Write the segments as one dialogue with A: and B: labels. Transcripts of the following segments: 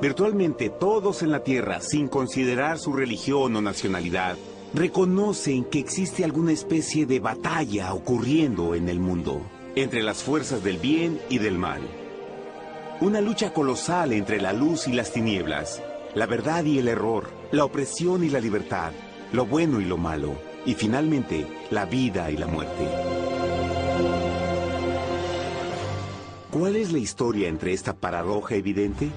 A: Virtualmente todos en la Tierra, sin considerar su religión o nacionalidad, reconocen que existe alguna especie de batalla ocurriendo en el mundo, entre las fuerzas del bien y del mal. Una lucha colosal entre la luz y las tinieblas, la verdad y el error, la opresión y la libertad, lo bueno y lo malo, y finalmente, la vida y la muerte. ¿Cuál es la historia entre esta paradoja evidente?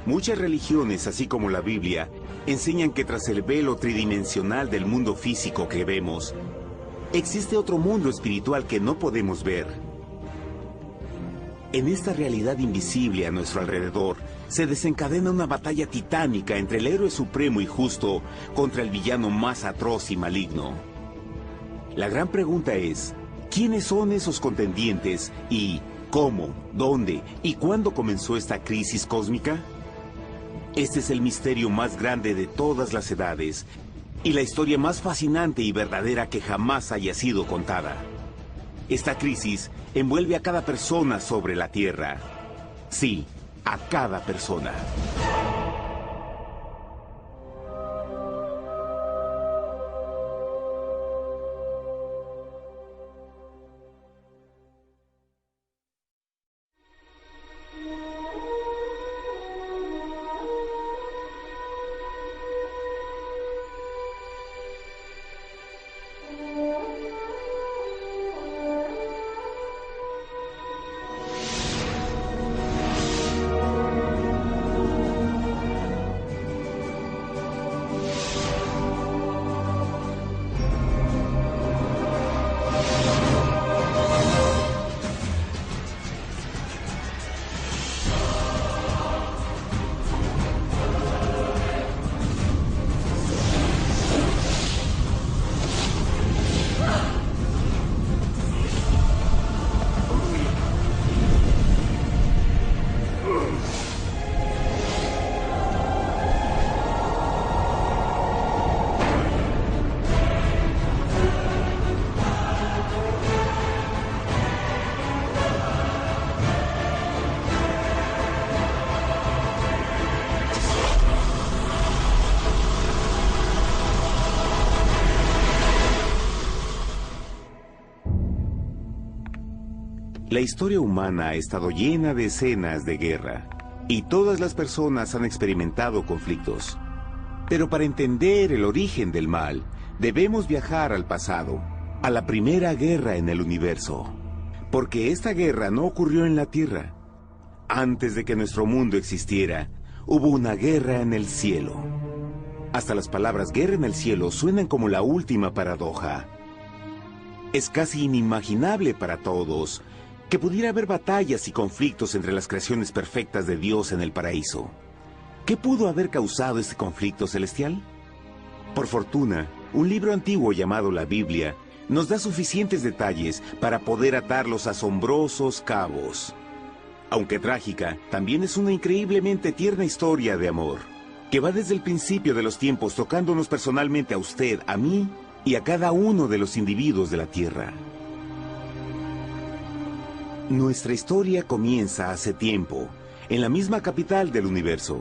A: Muchas religiones, así como la Biblia, enseñan que tras el velo tridimensional del mundo físico que vemos, existe otro mundo espiritual que no podemos ver. En esta realidad invisible a nuestro alrededor, se desencadena una batalla titánica entre el héroe supremo y justo contra el villano más atroz y maligno. La gran pregunta es, ¿quiénes son esos contendientes y cómo, dónde y cuándo comenzó esta crisis cósmica? Este es el misterio más grande de todas las edades y la historia más fascinante y verdadera que jamás haya sido contada. Esta crisis envuelve a cada persona sobre la Tierra. Sí, a cada persona. La historia humana ha estado llena de escenas de guerra, y todas las personas han experimentado conflictos. Pero para entender el origen del mal, debemos viajar al pasado, a la primera guerra en el universo. Porque esta guerra no ocurrió en la Tierra. Antes de que nuestro mundo existiera, hubo una guerra en el cielo. Hasta las palabras guerra en el cielo suenan como la última paradoja. Es casi inimaginable para todos que pudiera haber batallas y conflictos entre las creaciones perfectas de Dios en el paraíso. ¿Qué pudo haber causado este conflicto celestial? Por fortuna, un libro antiguo llamado la Biblia nos da suficientes detalles para poder atar los asombrosos cabos. Aunque trágica, también es una increíblemente tierna historia de amor, que va desde el principio de los tiempos tocándonos personalmente a usted, a mí y a cada uno de los individuos de la Tierra. Nuestra historia comienza hace tiempo, en la misma capital del universo,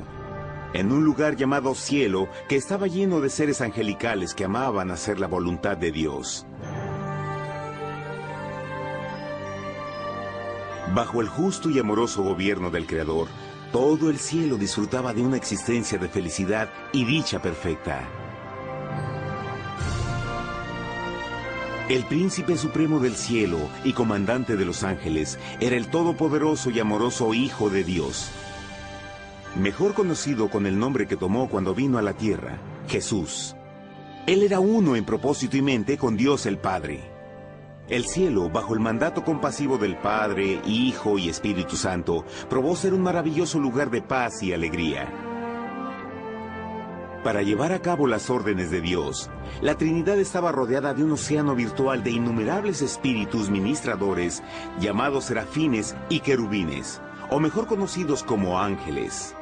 A: en un lugar llamado Cielo, que estaba lleno de seres angelicales que amaban hacer la voluntad de Dios. Bajo el justo y amoroso gobierno del Creador, todo el cielo disfrutaba de una existencia de felicidad y dicha perfecta. El príncipe supremo del cielo y comandante de los ángeles era el todopoderoso y amoroso Hijo de Dios, mejor conocido con el nombre que tomó cuando vino a la tierra, Jesús. Él era uno en propósito y mente con Dios el Padre. El cielo, bajo el mandato compasivo del Padre, Hijo y Espíritu Santo, probó ser un maravilloso lugar de paz y alegría. Para llevar a cabo las órdenes de Dios, la Trinidad estaba rodeada de un océano virtual de innumerables espíritus ministradores llamados serafines y querubines, o mejor conocidos como ángeles.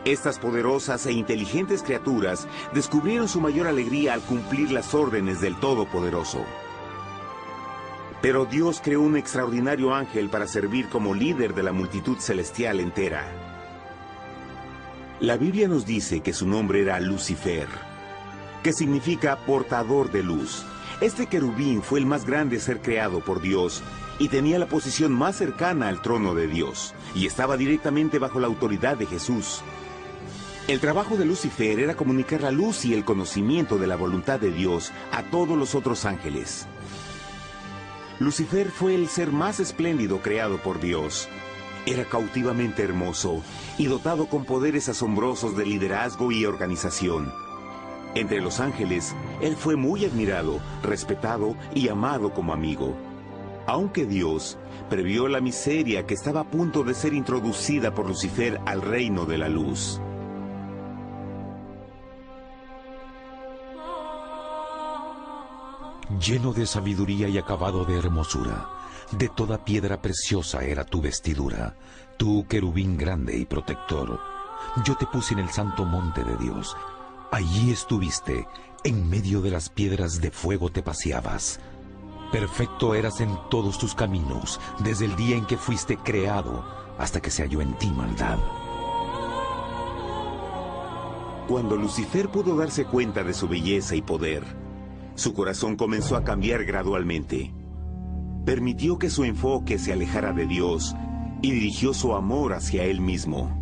A: Estas poderosas e inteligentes criaturas descubrieron su mayor alegría al cumplir las órdenes del Todopoderoso. Pero Dios creó un extraordinario ángel para servir como líder de la multitud celestial entera. La Biblia nos dice que su nombre era Lucifer, que significa portador de luz. Este querubín fue el más grande ser creado por Dios y tenía la posición más cercana al trono de Dios, y estaba directamente bajo la autoridad de Jesús. El trabajo de Lucifer era comunicar la luz y el conocimiento de la voluntad de Dios a todos los otros ángeles. Lucifer fue el ser más espléndido creado por Dios. Era cautivamente hermoso y dotado con poderes asombrosos de liderazgo y organización. Entre los ángeles, él fue muy admirado, respetado y amado como amigo. Aunque Dios previó la miseria que estaba a punto de ser introducida por Lucifer al reino de la luz.
B: Lleno de sabiduría y acabado de hermosura, de toda piedra preciosa era tu vestidura, tú querubín grande y protector. Yo te puse en el santo monte de Dios. Allí estuviste, en medio de las piedras de fuego te paseabas. Perfecto eras en todos tus caminos, desde el día en que fuiste creado, hasta que se halló en ti maldad.
A: Cuando Lucifer pudo darse cuenta de su belleza y poder, su corazón comenzó a cambiar gradualmente. Permitió que su enfoque se alejara de Dios y dirigió su amor hacia él mismo.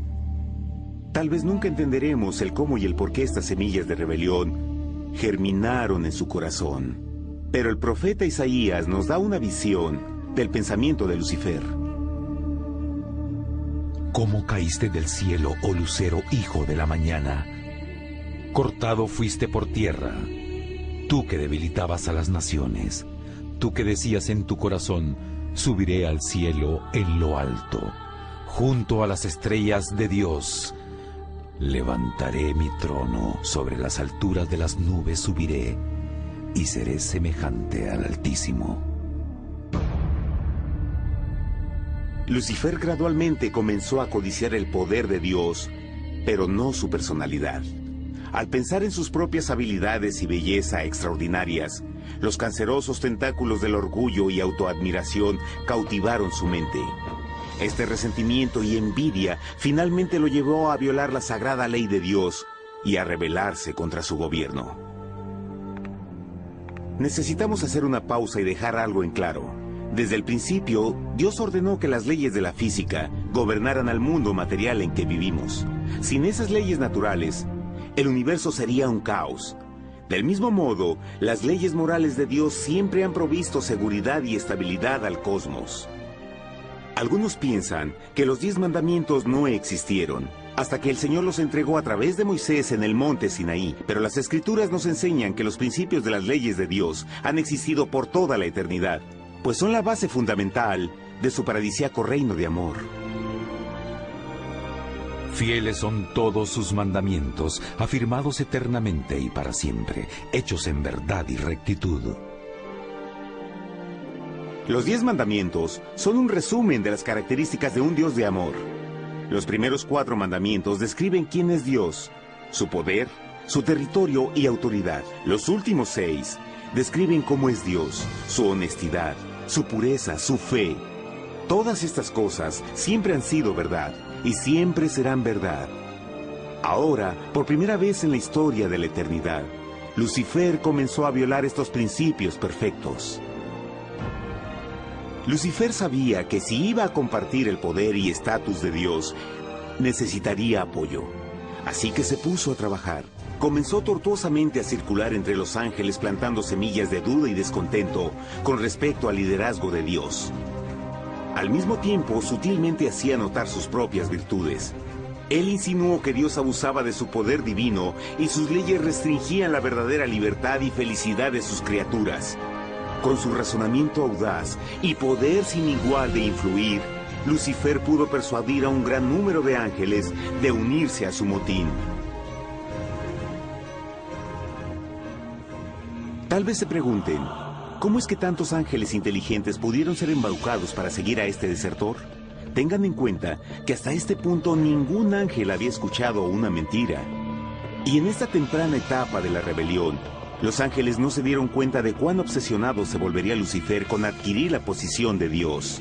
A: Tal vez nunca entenderemos el cómo y el por qué estas semillas de rebelión germinaron en su corazón. Pero el profeta Isaías nos da una visión del pensamiento de Lucifer.
B: ¿Cómo caíste del cielo, oh lucero, hijo de la mañana? Cortado fuiste por tierra, tú que debilitabas a las naciones. Tú que decías en tu corazón, subiré al cielo en lo alto, junto a las estrellas de Dios. Levantaré mi trono, sobre las alturas de las nubes subiré, y seré semejante al Altísimo.
A: Lucifer gradualmente comenzó a codiciar el poder de Dios, pero no su personalidad. Al pensar en sus propias habilidades y belleza extraordinarias, los cancerosos tentáculos del orgullo y autoadmiración cautivaron su mente. Este resentimiento y envidia finalmente lo llevó a violar la sagrada ley de Dios y a rebelarse contra su gobierno. Necesitamos hacer una pausa y dejar algo en claro. Desde el principio, Dios ordenó que las leyes de la física gobernaran al mundo material en que vivimos. Sin esas leyes naturales, el universo sería un caos. Del mismo modo, las leyes morales de Dios siempre han provisto seguridad y estabilidad al cosmos. Algunos piensan que los 10 mandamientos no existieron, hasta que el Señor los entregó a través de Moisés en el monte Sinaí. Pero las Escrituras nos enseñan que los principios de las leyes de Dios han existido por toda la eternidad, pues son la base fundamental de su paradisíaco reino de amor.
B: Fieles son todos sus mandamientos, afirmados eternamente y para siempre, hechos en verdad y rectitud.
A: Los 10 mandamientos son un resumen de las características de un Dios de amor. Los primeros 4 mandamientos describen quién es Dios, su poder, su territorio y autoridad. Los últimos 6 describen cómo es Dios, su honestidad, su pureza, su fe. Todas estas cosas siempre han sido verdad y siempre serán verdad. Ahora, por primera vez en la historia de la eternidad, Lucifer comenzó a violar estos principios perfectos. Lucifer sabía que si iba a compartir el poder y estatus de Dios, necesitaría apoyo. Así que se puso a trabajar. Comenzó tortuosamente a circular entre los ángeles plantando semillas de duda y descontento con respecto al liderazgo de Dios. Al mismo tiempo, sutilmente hacía notar sus propias virtudes. Él insinuó que Dios abusaba de su poder divino y sus leyes restringían la verdadera libertad y felicidad de sus criaturas. Con su razonamiento audaz y poder sin igual de influir, Lucifer pudo persuadir a un gran número de ángeles de unirse a su motín. Tal vez se pregunten, ¿cómo es que tantos ángeles inteligentes pudieron ser embaucados para seguir a este desertor? Tengan en cuenta que hasta este punto ningún ángel había escuchado una mentira. Y en esta temprana etapa de la rebelión, los ángeles no se dieron cuenta de cuán obsesionado se volvería Lucifer con adquirir la posición de Dios.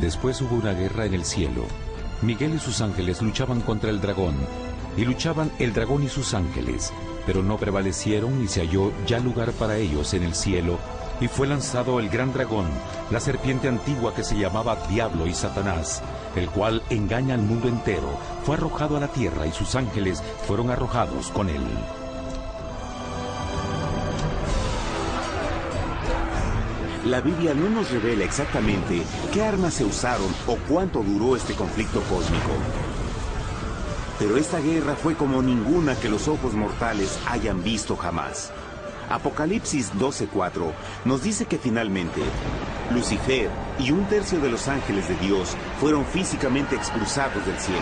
B: Después hubo una guerra en el cielo. Miguel y sus ángeles luchaban contra el dragón, y luchaban el dragón y sus ángeles, pero no prevalecieron y se halló ya lugar para ellos en el cielo, y fue lanzado el gran dragón, la serpiente antigua que se llamaba Diablo y Satanás, el cual engaña al mundo entero. Fue arrojado a la tierra y sus ángeles fueron arrojados con él.
A: La Biblia no nos revela exactamente qué armas se usaron o cuánto duró este conflicto cósmico. Pero esta guerra fue como ninguna que los ojos mortales hayan visto jamás. Apocalipsis 12:4 nos dice que finalmente Lucifer y un tercio de los ángeles de Dios fueron físicamente expulsados del cielo.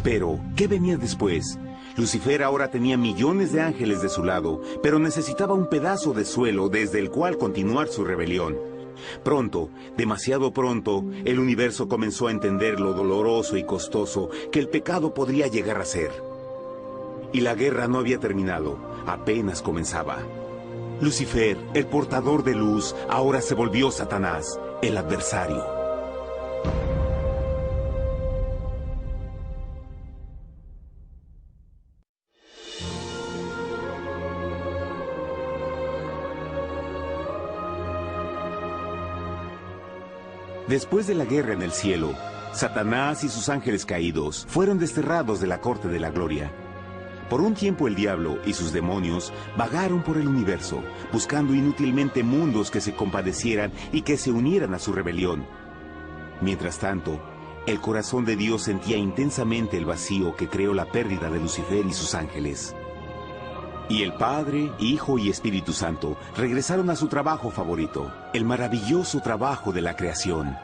A: Pero, ¿qué venía después? Lucifer ahora tenía millones de ángeles de su lado, pero necesitaba un pedazo de suelo desde el cual continuar su rebelión. Pronto, demasiado pronto, el universo comenzó a entender lo doloroso y costoso que el pecado podría llegar a ser. Y la guerra no había terminado, apenas comenzaba. Lucifer, el portador de luz, ahora se volvió Satanás, el adversario. Después de la guerra en el cielo, Satanás y sus ángeles caídos fueron desterrados de la corte de la gloria. Por un tiempo el diablo y sus demonios vagaron por el universo, buscando inútilmente mundos que se compadecieran y que se unieran a su rebelión. Mientras tanto, el corazón de Dios sentía intensamente el vacío que creó la pérdida de Lucifer y sus ángeles. Y el Padre, Hijo y Espíritu Santo regresaron a su trabajo favorito, el maravilloso trabajo de la creación.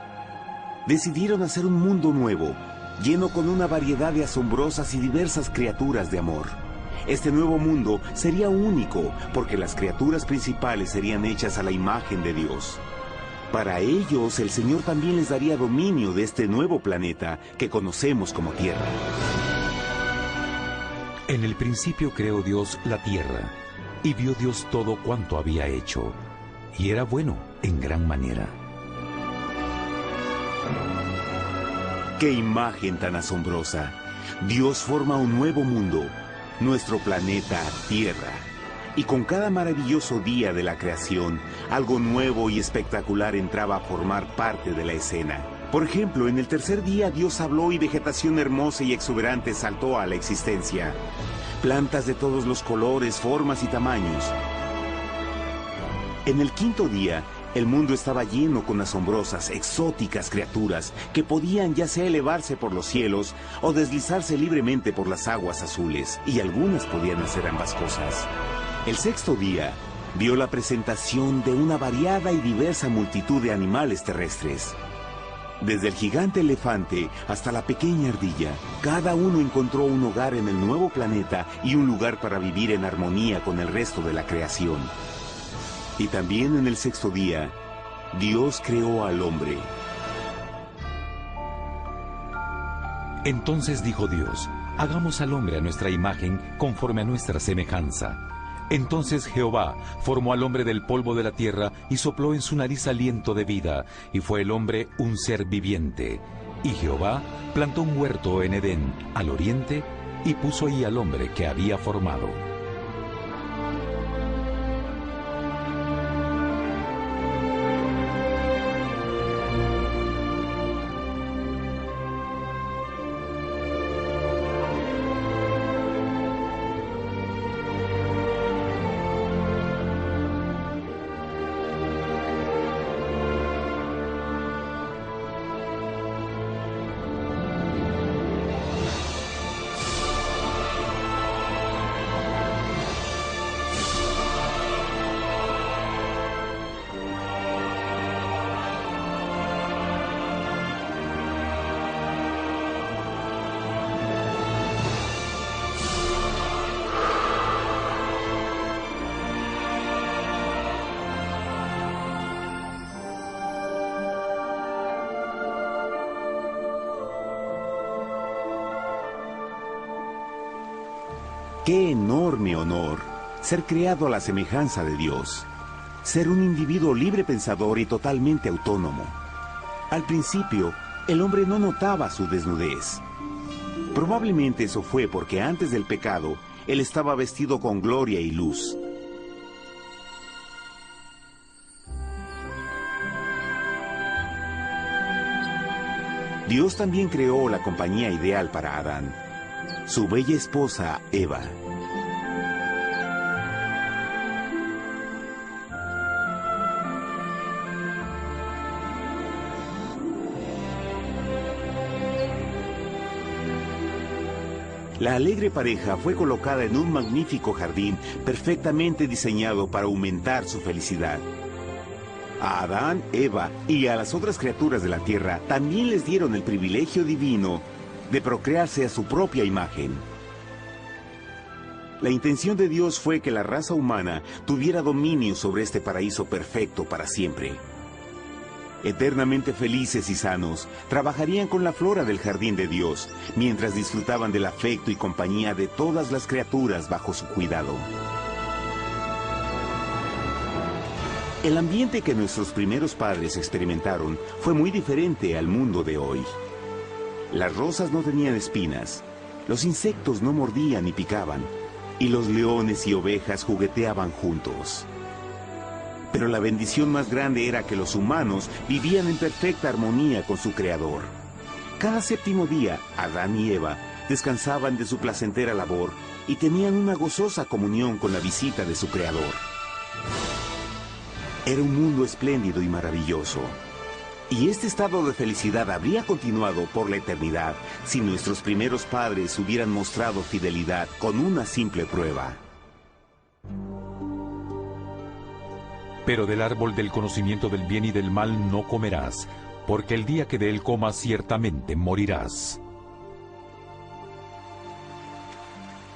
A: Decidieron hacer un mundo nuevo, lleno con una variedad de asombrosas y diversas criaturas de amor. Este nuevo mundo sería único, porque las criaturas principales serían hechas a la imagen de Dios. Para ellos, el Señor también les daría dominio de este nuevo planeta que conocemos como Tierra.
B: En el principio creó Dios la tierra, y vio Dios todo cuanto había hecho, y era bueno en gran manera.
A: ¡Qué imagen tan asombrosa! Dios forma un nuevo mundo, nuestro planeta Tierra. Y con cada maravilloso día de la creación, algo nuevo y espectacular entraba a formar parte de la escena. Por ejemplo, en el tercer día Dios habló y vegetación hermosa y exuberante saltó a la existencia. Plantas de todos los colores, formas y tamaños. En el quinto día, el mundo estaba lleno con asombrosas, exóticas criaturas que podían ya sea elevarse por los cielos o deslizarse libremente por las aguas azules, y algunas podían hacer ambas cosas. El sexto día vio la presentación de una variada y diversa multitud de animales terrestres. Desde el gigante elefante hasta la pequeña ardilla, cada uno encontró un hogar en el nuevo planeta y un lugar para vivir en armonía con el resto de la creación. Y también en el sexto día, Dios creó al hombre.
B: Entonces dijo Dios: hagamos al hombre a nuestra imagen, conforme a nuestra semejanza. Entonces Jehová formó al hombre del polvo de la tierra y sopló en su nariz aliento de vida, y fue el hombre un ser viviente. Y Jehová plantó un huerto en Edén, al oriente, y puso ahí al hombre que había formado.
A: ¡Qué enorme honor! Ser creado a la semejanza de Dios. Ser un individuo libre pensador y totalmente autónomo. Al principio, el hombre no notaba su desnudez. Probablemente eso fue porque antes del pecado, él estaba vestido con gloria y luz. Dios también creó la compañía ideal para Adán, su bella esposa Eva. La alegre pareja fue colocada en un magnífico jardín perfectamente diseñado para aumentar su felicidad. A Adán, Eva y a las otras criaturas de la tierra también les dieron el privilegio divino de procrearse a su propia imagen. La intención de Dios fue que la raza humana tuviera dominio sobre este paraíso perfecto para siempre. Eternamente felices y sanos, trabajarían con la flora del jardín de Dios, mientras disfrutaban del afecto y compañía de todas las criaturas bajo su cuidado. El ambiente que nuestros primeros padres experimentaron fue muy diferente al mundo de hoy. Las rosas no tenían espinas, los insectos no mordían ni picaban, y los leones y ovejas jugueteaban juntos. Pero la bendición más grande era que los humanos vivían en perfecta armonía con su Creador. Cada séptimo día, Adán y Eva descansaban de su placentera labor y tenían una gozosa comunión con la visita de su Creador. Era un mundo espléndido y maravilloso. Y este estado de felicidad habría continuado por la eternidad si nuestros primeros padres hubieran mostrado fidelidad con una simple prueba.
B: Pero del árbol del conocimiento del bien y del mal no comerás, porque el día que de él comas ciertamente morirás.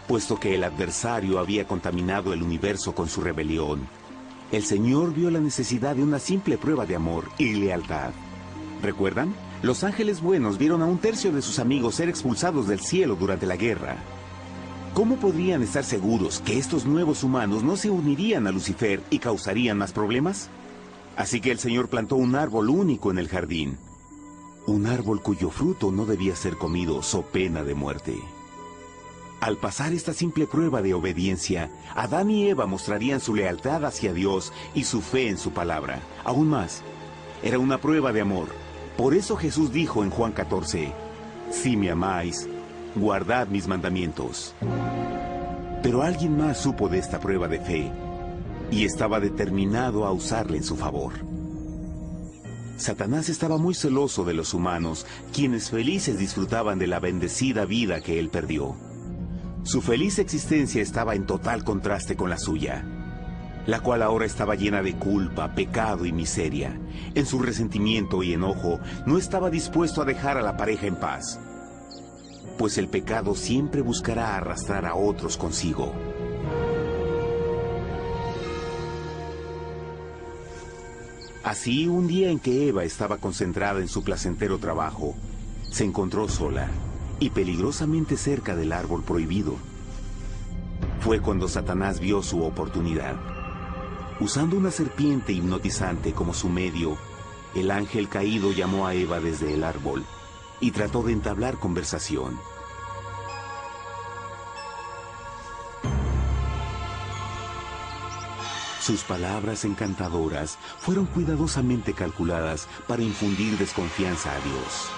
A: Puesto que el adversario había contaminado el universo con su rebelión, el Señor vio la necesidad de una simple prueba de amor y lealtad. ¿Recuerdan? Los ángeles buenos vieron a un tercio de sus amigos ser expulsados del cielo durante la guerra. ¿Cómo podrían estar seguros que estos nuevos humanos no se unirían a Lucifer y causarían más problemas? Así que el Señor plantó un árbol único en el jardín. Un árbol cuyo fruto no debía ser comido so pena de muerte. Al pasar esta simple prueba de obediencia, Adán y Eva mostrarían su lealtad hacia Dios y su fe en su palabra. Aún más, era una prueba de amor. Por eso Jesús dijo en Juan 14, «Si me amáis, guardad mis mandamientos». Pero alguien más supo de esta prueba de fe y estaba determinado a usarla en su favor. Satanás estaba muy celoso de los humanos, quienes felices disfrutaban de la bendecida vida que él perdió. Su feliz existencia estaba en total contraste con la suya, la cual ahora estaba llena de culpa, pecado y miseria. En su resentimiento y enojo, no estaba dispuesto a dejar a la pareja en paz, pues el pecado siempre buscará arrastrar a otros consigo. Así, un día en que Eva estaba concentrada en su placentero trabajo, se encontró sola y peligrosamente cerca del árbol prohibido. Fue cuando Satanás vio su oportunidad. Usando una serpiente hipnotizante como su medio, el ángel caído llamó a Eva desde el árbol y trató de entablar conversación. Sus palabras encantadoras fueron cuidadosamente calculadas para infundir desconfianza a Dios.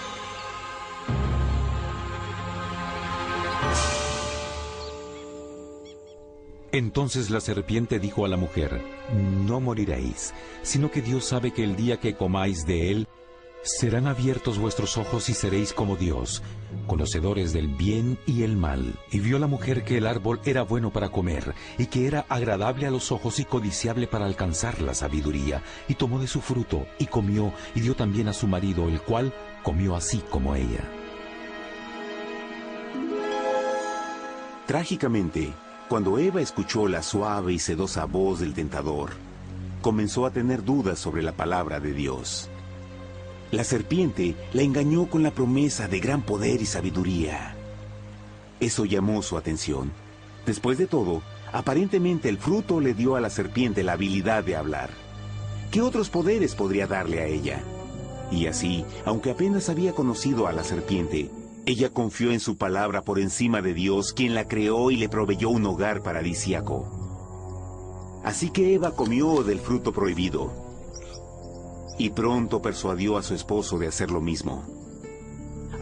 B: Entonces la serpiente dijo a la mujer, «No moriréis, sino que Dios sabe que el día que comáis de él, serán abiertos vuestros ojos y seréis como Dios, conocedores del bien y el mal». Y vio la mujer que el árbol era bueno para comer, y que era agradable a los ojos y codiciable para alcanzar la sabiduría, y tomó de su fruto, y comió, y dio también a su marido, el cual comió así como ella.
A: Trágicamente, cuando Eva escuchó la suave y sedosa voz del tentador, comenzó a tener dudas sobre la palabra de Dios. La serpiente la engañó con la promesa de gran poder y sabiduría. Eso llamó su atención. Después de todo, aparentemente el fruto le dio a la serpiente la habilidad de hablar. ¿Qué otros poderes podría darle a ella? Y así, aunque apenas había conocido a la serpiente, ella confió en su palabra por encima de Dios, quien la creó y le proveyó un hogar paradisíaco. Así que Eva comió del fruto prohibido, y pronto persuadió a su esposo de hacer lo mismo.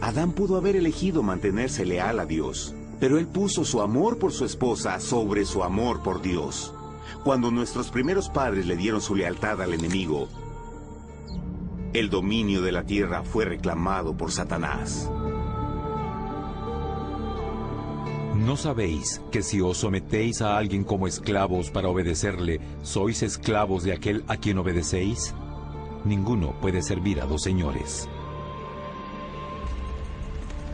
A: Adán pudo haber elegido mantenerse leal a Dios, pero él puso su amor por su esposa sobre su amor por Dios. Cuando nuestros primeros padres le dieron su lealtad al enemigo, el dominio de la tierra fue reclamado por Satanás.
B: ¿No sabéis que si os sometéis a alguien como esclavos para obedecerle, sois esclavos de aquel a quien obedecéis? Ninguno puede servir a dos señores.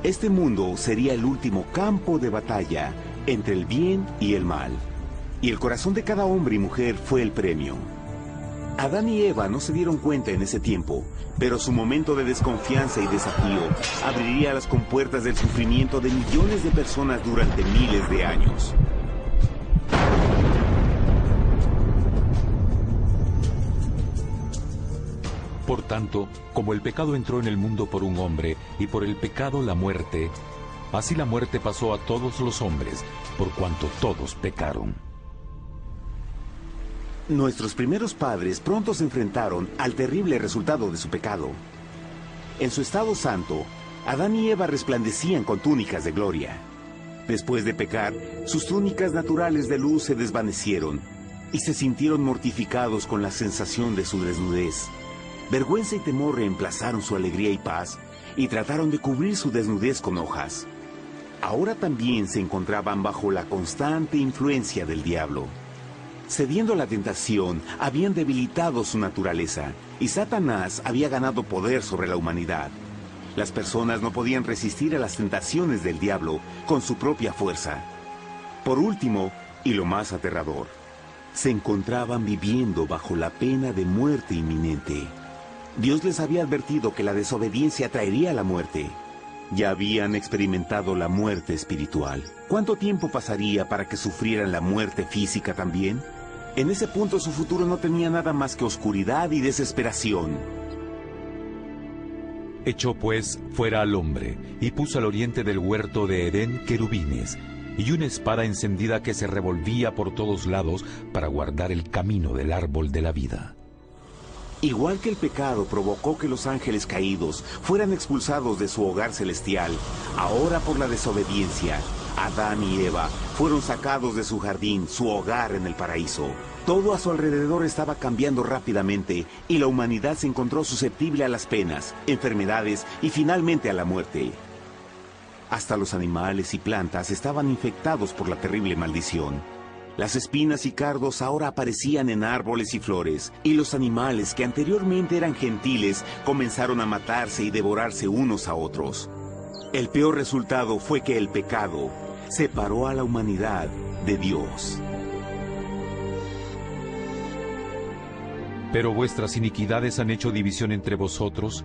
A: Este mundo sería el último campo de batalla entre el bien y el mal. Y el corazón de cada hombre y mujer fue el premio. Adán y Eva no se dieron cuenta en ese tiempo, pero su momento de desconfianza y desafío abriría las compuertas del sufrimiento de millones de personas durante miles de años.
B: Por tanto, como el pecado entró en el mundo por un hombre, y por el pecado la muerte, así la muerte pasó a todos los hombres, por cuanto todos pecaron.
A: Nuestros primeros padres pronto se enfrentaron al terrible resultado de su pecado. En su estado santo, Adán y Eva resplandecían con túnicas de gloria. Después de pecar, sus túnicas naturales de luz se desvanecieron y se sintieron mortificados con la sensación de su desnudez. Vergüenza y temor reemplazaron su alegría y paz y trataron de cubrir su desnudez con hojas. Ahora también se encontraban bajo la constante influencia del diablo. Cediendo a la tentación, habían debilitado su naturaleza, y Satanás había ganado poder sobre la humanidad. Las personas no podían resistir a las tentaciones del diablo con su propia fuerza. Por último, y lo más aterrador, se encontraban viviendo bajo la pena de muerte inminente. Dios les había advertido que la desobediencia traería la muerte. Ya habían experimentado la muerte espiritual. ¿Cuánto tiempo pasaría para que sufrieran la muerte física también? En ese punto su futuro no tenía nada más que oscuridad y desesperación.
B: Echó pues fuera al hombre, y puso al oriente del huerto de Edén querubines, y una espada encendida que se revolvía por todos lados para guardar el camino del árbol de la vida.
A: Igual que el pecado provocó que los ángeles caídos fueran expulsados de su hogar celestial, ahora por la desobediencia, Adán y Eva fueron sacados de su jardín, su hogar en el paraíso. Todo a su alrededor estaba cambiando rápidamente y la humanidad se encontró susceptible a las penas, enfermedades y finalmente a la muerte. Hasta los animales y plantas estaban infectados por la terrible maldición. Las espinas y cardos ahora aparecían en árboles y flores, y los animales que anteriormente eran gentiles comenzaron a matarse y devorarse unos a otros. El peor resultado fue que el pecado separó a la humanidad de Dios.
B: Pero vuestras iniquidades han hecho división entre vosotros,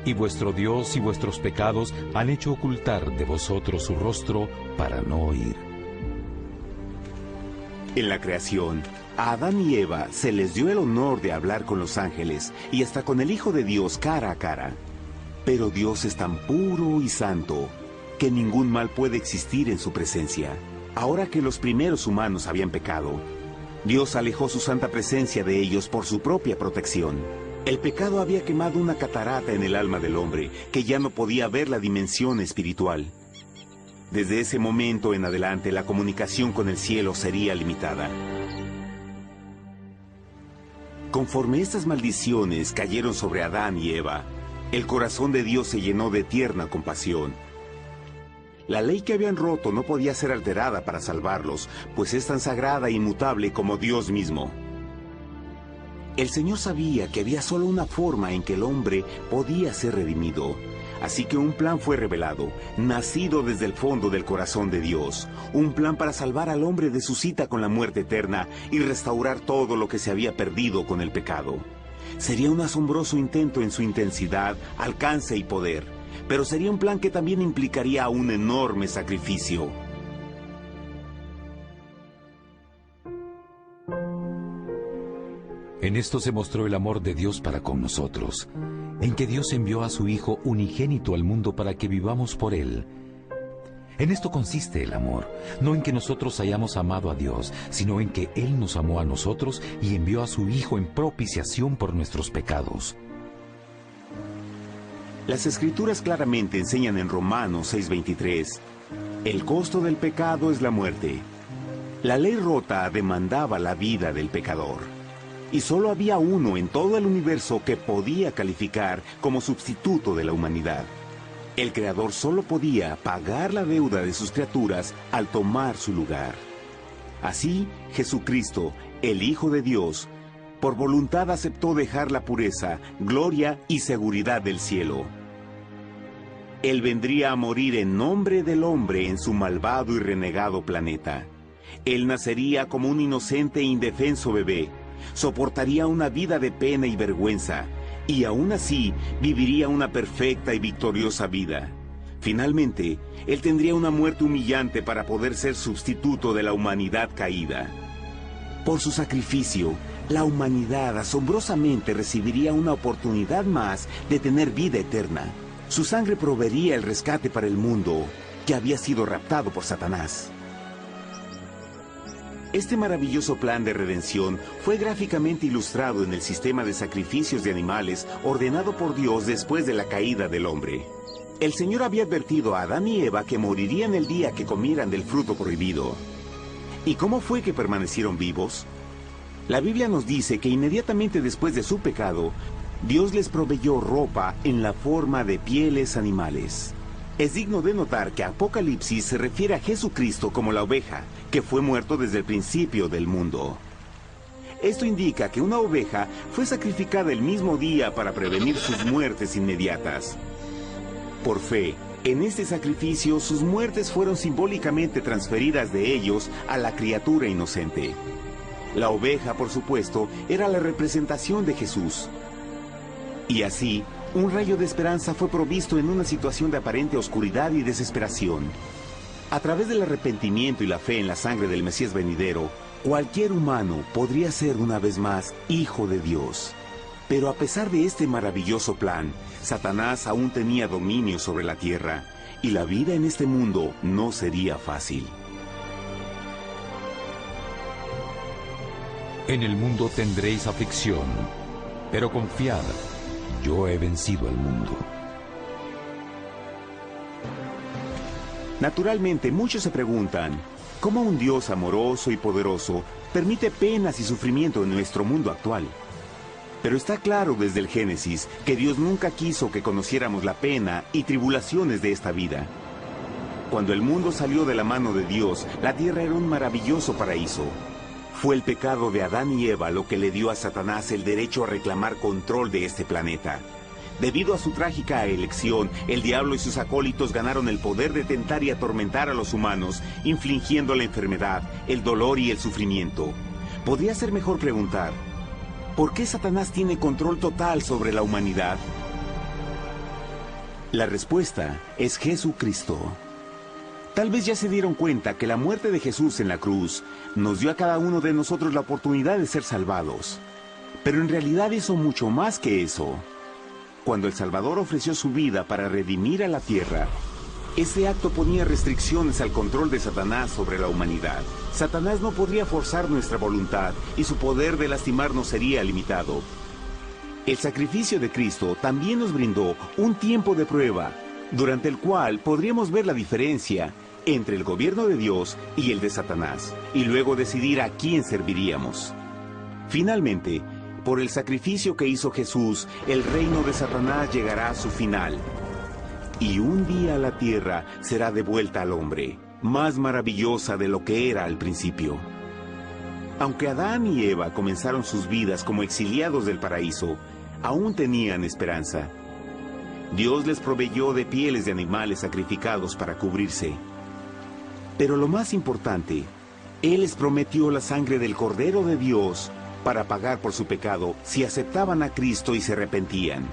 B: y vuestro Dios y vuestros pecados han hecho ocultar de vosotros su rostro para no oír.
A: En la creación, a Adán y Eva se les dio el honor de hablar con los ángeles y hasta con el Hijo de Dios cara a cara. Pero Dios es tan puro y santo que ningún mal puede existir en su presencia. Ahora que los primeros humanos habían pecado, Dios alejó su santa presencia de ellos por su propia protección. El pecado había quemado una catarata en el alma del hombre que ya no podía ver la dimensión espiritual. Desde ese momento en adelante, la comunicación con el cielo sería limitada. Conforme estas maldiciones cayeron sobre Adán y Eva, el corazón de Dios se llenó de tierna compasión. La ley que habían roto no podía ser alterada para salvarlos, pues es tan sagrada e inmutable como Dios mismo. El Señor sabía que había solo una forma en que el hombre podía ser redimido. Así que un plan fue revelado, nacido desde el fondo del corazón de Dios. Un plan para salvar al hombre de su cita con la muerte eterna y restaurar todo lo que se había perdido con el pecado. Sería un asombroso intento en su intensidad, alcance y poder, pero sería un plan que también implicaría un enorme sacrificio.
B: En esto se mostró el amor de Dios para con nosotros, en que Dios envió a su Hijo unigénito al mundo para que vivamos por Él. En esto consiste el amor, no en que nosotros hayamos amado a Dios, sino en que Él nos amó a nosotros y envió a su Hijo en propiciación por nuestros pecados.
A: Las Escrituras claramente enseñan en Romanos 6:23, el costo del pecado es la muerte. La ley rota demandaba la vida del pecador. Y solo había uno en todo el universo que podía calificar como sustituto de la humanidad. El Creador solo podía pagar la deuda de sus criaturas al tomar su lugar. Así, Jesucristo, el Hijo de Dios, por voluntad aceptó dejar la pureza, gloria y seguridad del cielo. Él vendría a morir en nombre del hombre en su malvado y renegado planeta. Él nacería como un inocente e indefenso bebé, soportaría una vida de pena y vergüenza, y aún así viviría una perfecta y victoriosa vida. Finalmente, Él tendría una muerte humillante para poder ser sustituto de la humanidad caída. Por su sacrificio, la humanidad asombrosamente recibiría una oportunidad más de tener vida eterna. Su sangre proveería el rescate para el mundo que había sido raptado por Satanás. Este maravilloso plan de redención fue gráficamente ilustrado en el sistema de sacrificios de animales ordenado por Dios después de la caída del hombre. El Señor había advertido a Adán y Eva que morirían el día que comieran del fruto prohibido. ¿Y cómo fue que permanecieron vivos? La Biblia nos dice que inmediatamente después de su pecado, Dios les proveyó ropa en la forma de pieles animales. Es digno de notar que Apocalipsis se refiere a Jesucristo como la oveja, que fue muerto desde el principio del mundo. Esto indica que una oveja fue sacrificada el mismo día para prevenir sus muertes inmediatas. Por fe, en este sacrificio sus muertes fueron simbólicamente transferidas de ellos a la criatura inocente. La oveja, por supuesto, era la representación de Jesús. Y así, un rayo de esperanza fue provisto en una situación de aparente oscuridad y desesperación. A través del arrepentimiento y la fe en la sangre del Mesías venidero, cualquier humano podría ser una vez más hijo de Dios. Pero a pesar de este maravilloso plan, Satanás aún tenía dominio sobre la tierra, y la vida en este mundo no sería fácil.
B: En el mundo tendréis aflicción, pero confiad, yo he vencido al mundo.
A: Naturalmente, muchos se preguntan, ¿cómo un Dios amoroso y poderoso permite penas y sufrimiento en nuestro mundo actual? Pero está claro desde el Génesis que Dios nunca quiso que conociéramos la pena y tribulaciones de esta vida. Cuando el mundo salió de la mano de Dios, la tierra era un maravilloso paraíso. Fue el pecado de Adán y Eva lo que le dio a Satanás el derecho a reclamar control de este planeta. Debido a su trágica elección, el diablo y sus acólitos ganaron el poder de tentar y atormentar a los humanos, infligiendo la enfermedad, el dolor y el sufrimiento. Podría ser mejor preguntar, ¿por qué Satanás tiene control total sobre la humanidad? La respuesta es Jesucristo. Tal vez ya se dieron cuenta que la muerte de Jesús en la cruz nos dio a cada uno de nosotros la oportunidad de ser salvados. Pero en realidad hizo mucho más que eso. Cuando el Salvador ofreció su vida para redimir a la tierra, ese acto ponía restricciones al control de Satanás sobre la humanidad. Satanás no podría forzar nuestra voluntad y su poder de lastimarnos sería limitado. El sacrificio de Cristo también nos brindó un tiempo de prueba, durante el cual podríamos ver la diferencia entre el gobierno de Dios y el de Satanás, y luego decidir a quién serviríamos. Finalmente, por el sacrificio que hizo Jesús, el reino de Satanás llegará a su final. Y un día la tierra será devuelta al hombre, más maravillosa de lo que era al principio. Aunque Adán y Eva comenzaron sus vidas como exiliados del paraíso, aún tenían esperanza. Dios les proveyó de pieles de animales sacrificados para cubrirse. Pero lo más importante, Él les prometió la sangre del Cordero de Dios para pagar por su pecado si aceptaban a Cristo y se arrepentían.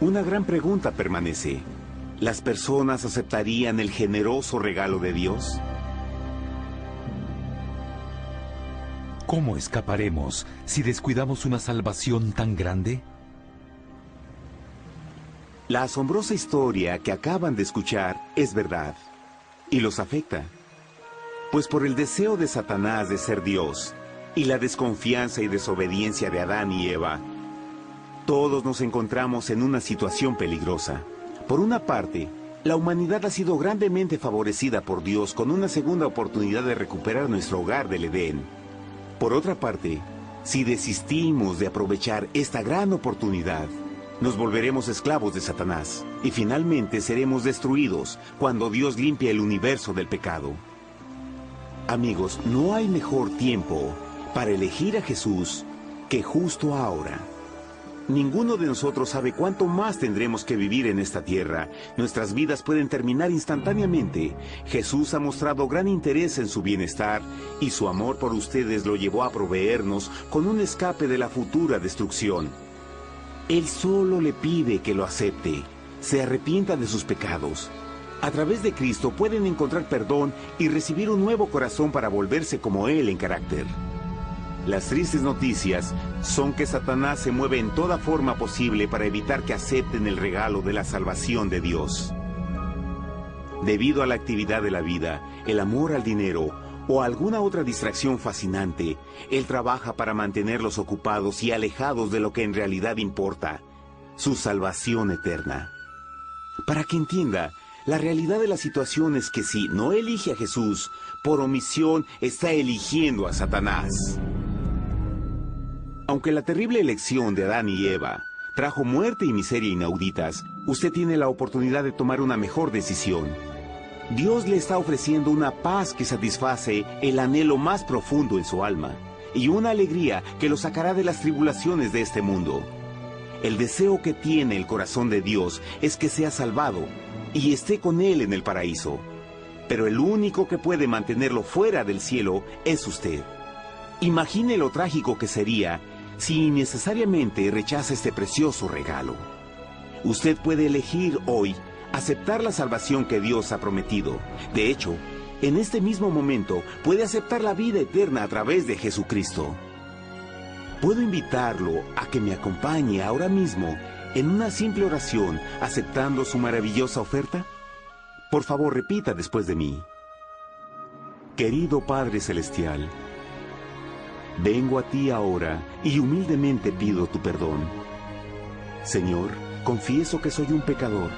A: Una gran pregunta permanece. ¿Las personas aceptarían el generoso regalo de Dios?
B: ¿cómo escaparemos si descuidamos una salvación tan grande?
A: La asombrosa historia que acaban de escuchar es verdad, y los afecta. Pues por el deseo de Satanás de ser Dios, y la desconfianza y desobediencia de Adán y Eva, todos nos encontramos en una situación peligrosa. Por una parte, la humanidad ha sido grandemente favorecida por Dios con una segunda oportunidad de recuperar nuestro hogar del Edén. Por otra parte, si desistimos de aprovechar esta gran oportunidad, nos volveremos esclavos de Satanás y finalmente seremos destruidos cuando Dios limpie el universo del pecado. Amigos, no hay mejor tiempo para elegir a Jesús que justo ahora. Ninguno de nosotros sabe cuánto más tendremos que vivir en esta tierra. Nuestras vidas pueden terminar instantáneamente. Jesús ha mostrado gran interés en su bienestar y su amor por ustedes lo llevó a proveernos con un escape de la futura destrucción. Él solo le pide que lo acepte, se arrepienta de sus pecados. A través de Cristo pueden encontrar perdón y recibir un nuevo corazón para volverse como Él en carácter. Las tristes noticias son que Satanás se mueve en toda forma posible para evitar que acepten el regalo de la salvación de Dios. Debido a la actividad de la vida, el amor al dinero o alguna otra distracción fascinante, Él trabaja para mantenerlos ocupados y alejados de lo que en realidad importa, su salvación eterna. Para que entienda, la realidad de la situación es que si no elige a Jesús, por omisión está eligiendo a Satanás. Aunque la terrible elección de Adán y Eva trajo muerte y miseria inauditas, usted tiene la oportunidad de tomar una mejor decisión. Dios le está ofreciendo una paz que satisface el anhelo más profundo en su alma y una alegría que lo sacará de las tribulaciones de este mundo. El deseo que tiene el corazón de Dios es que sea salvado y esté con Él en el paraíso. Pero el único que puede mantenerlo fuera del cielo es usted. Imagine lo trágico que sería si innecesariamente rechaza este precioso regalo. Usted puede elegir hoy aceptar la salvación que Dios ha prometido. De hecho, en este mismo momento puede aceptar la vida eterna a través de Jesucristo. ¿Puedo invitarlo a que me acompañe ahora mismo en una simple oración aceptando su maravillosa oferta? Por favor, repita después de mí. Querido Padre Celestial, vengo a ti ahora y humildemente pido tu perdón. Señor, confieso que soy un pecador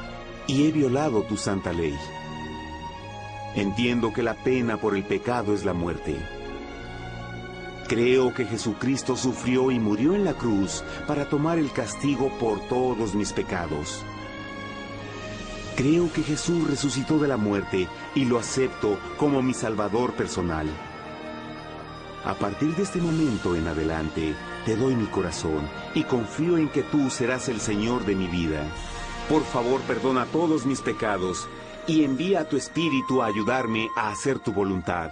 A: y he violado tu santa ley. Entiendo que la pena por el pecado es la muerte. Creo que Jesucristo sufrió y murió en la cruz para tomar el castigo por todos mis pecados. Creo que Jesús resucitó de la muerte y lo acepto como mi Salvador personal. A partir de este momento en adelante, te doy mi corazón y confío en que tú serás el Señor de mi vida. Por favor, perdona todos mis pecados y envía a tu Espíritu a ayudarme a hacer tu voluntad.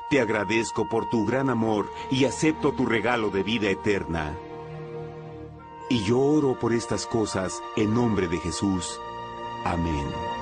A: Te agradezco por tu gran amor y acepto tu regalo de vida eterna. Y yo oro por estas cosas en nombre de Jesús. Amén.